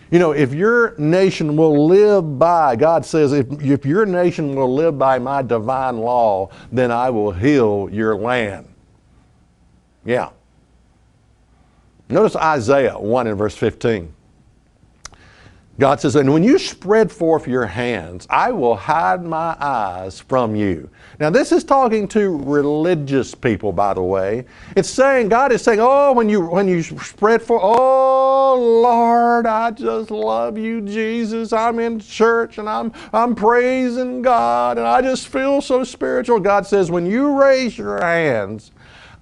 You know, if your nation will live by, God says, if your nation will live by my divine law, then I will heal your land. Yeah. Notice Isaiah 1 and verse 15. God says, and when you spread forth your hands, I will hide my eyes from you. Now this is talking to religious people, by the way. It's saying, God is saying, oh, when you spread forth, oh Lord, I just love you, Jesus. I'm in church and I'm praising God and I just feel so spiritual. God says, when you raise your hands,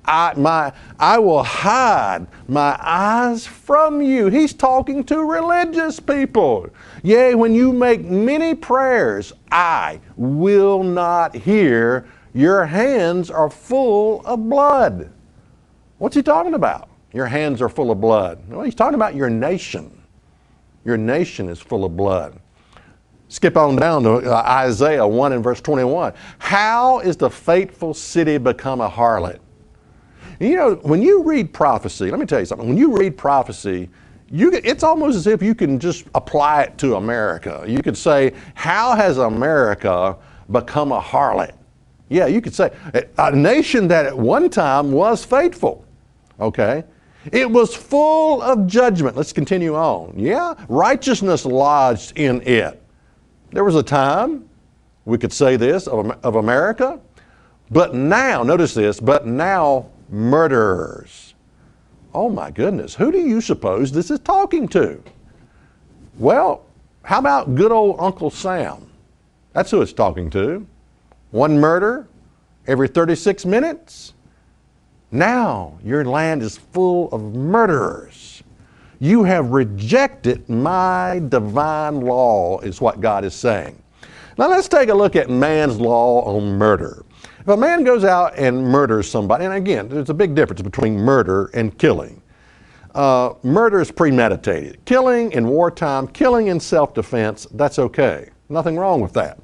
I will hide my eyes from you. He's talking to religious people. Yea, when you make many prayers, I will not hear. Your hands are full of blood. What's he talking about? Your hands are full of blood. Well, he's talking about your nation. Your nation is full of blood. Skip on down to Isaiah 1 and verse 21. How is the faithful city become a harlot? You know, when you read prophecy, let me tell you something. When you read prophecy, it's almost as if you can just apply it to America. You could say, how has America become a harlot? Yeah, you could say, a nation that at one time was faithful, okay? It was full of judgment. Let's continue on. Yeah, righteousness lodged in it. There was a time, we could say this, of America, but now, notice this, but now murderers. Oh my goodness, who do you suppose this is talking to? Well, how about good old Uncle Sam? That's who it's talking to. One murder every 36 minutes. Now your land is full of murderers. You have rejected my divine law, is what God is saying. Now let's take a look at man's law on murder. If a man goes out and murders somebody, and again, there's a big difference between murder and killing. Murder is premeditated. Killing in wartime, killing in self-defense, that's okay. Nothing wrong with that.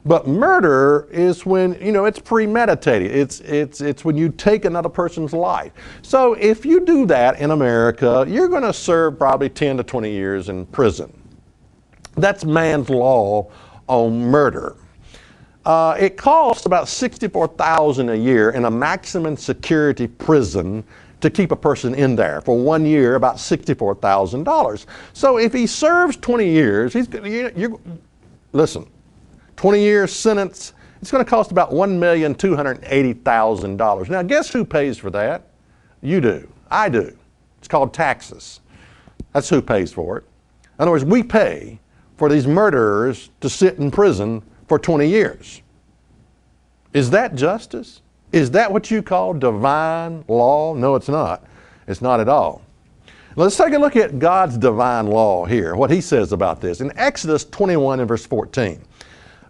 But murder is when, you know, it's premeditated. It's when you take another person's life. So if you do that in America, you're going to serve probably 10 to 20 years in prison. That's man's law on murder. It costs about $64,000 a year in a maximum security prison to keep a person in there for 1 year, about $64,000. So if he serves 20 years, listen, 20 year sentence, it's going to cost about $1,280,000. Now guess who pays for that? You do. I do. It's called taxes. That's who pays for it. In other words, we pay for these murderers to sit in prison for 20 years. Is that justice? Is that what you call divine law? No, it's not. It's not at all. Let's take a look at God's divine law here, what he says about this. In Exodus 21 and verse 14.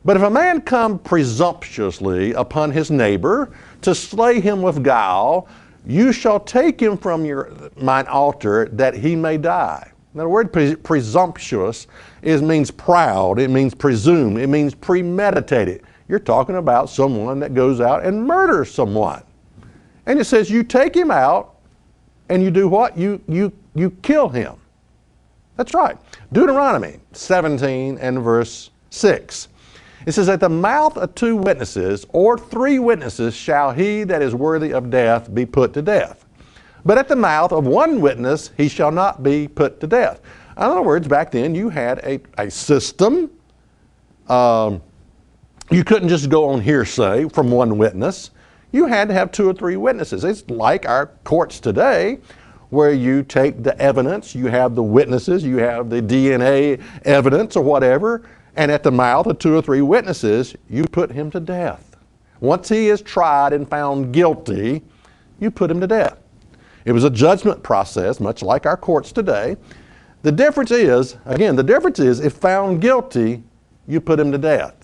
But if a man come presumptuously upon his neighbor to slay him with guile, you shall take him from mine altar that he may die. Now the word presumptuous means proud, it means presume, it means premeditated. You're talking about someone that goes out and murders someone. And it says you take him out and you do what? You kill him. That's right. Deuteronomy 17 and verse 6. It says, at the mouth of 2 witnesses or 3 witnesses shall he that is worthy of death be put to death. But at the mouth of 1 witness he shall not be put to death. In other words, back then you had a system. You couldn't just go on hearsay from 1 witness. You had to have 2 or 3 witnesses. It's like our courts today, where you take the evidence, you have the witnesses, you have the DNA evidence or whatever, and at the mouth of 2 or 3 witnesses, you put him to death. Once he is tried and found guilty, you put him to death. It was a judgment process, much like our courts today. The difference is, again, if found guilty, you put him to death.